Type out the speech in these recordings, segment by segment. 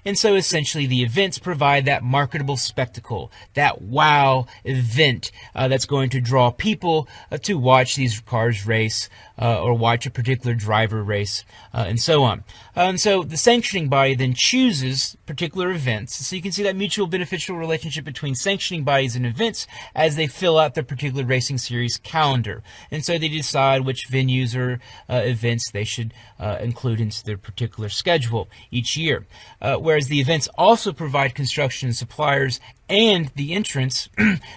And so essentially the events provide that marketable spectacle, that wow event that's going to draw people to watch these cars race or watch a particular driver race and so on. And so the sanctioning body then chooses particular events. So you can see that mutual beneficial relationship between sanctioning bodies and events as they fill out their particular racing series calendar. And so they decide which venues or events they should include into their particular schedule each year. Whereas the events also provide construction suppliers and the entrants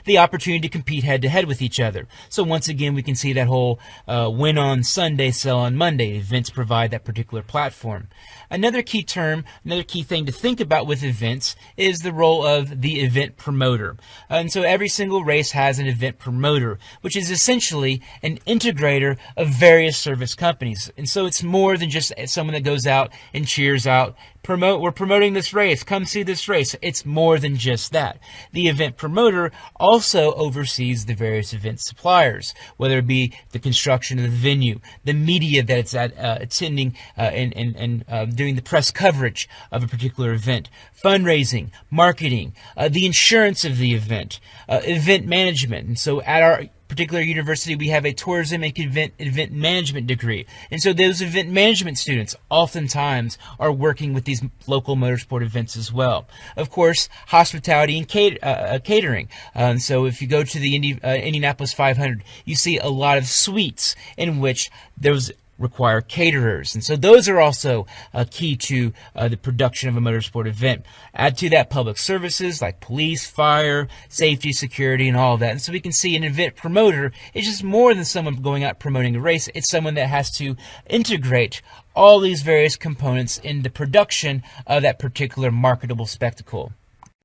the opportunity to compete head-to-head with each other. So once again, we can see that whole win on Sunday, sell on Monday. Events provide that particular platform. Another key term, another key thing to think about with events is the role of the event promoter. And so every single race has an event promoter, which is essentially an integrator of various service companies. And so it's more than just someone that goes out and cheers out, we're promoting this race, come see this race. It's more than just that. The event promoter also oversees the various event suppliers, whether it be the construction of the venue, the media that it's attending and doing the press coverage of a particular event, fundraising, marketing, the insurance of the event, event management. And so at our particular university, we have a tourism and event management degree. And so those event management students oftentimes are working with these local motorsport events as well. Of course, hospitality and catering. So if you go to the Indianapolis 500, you see a lot of suites in which those require caterers. And so those are also key to the production of a motorsport event. Add to that public services like police, fire, safety, security, and all of that. And so we can see an event promoter is just more than someone going out promoting a race. It's someone that has to integrate all these various components in the production of that particular marketable spectacle.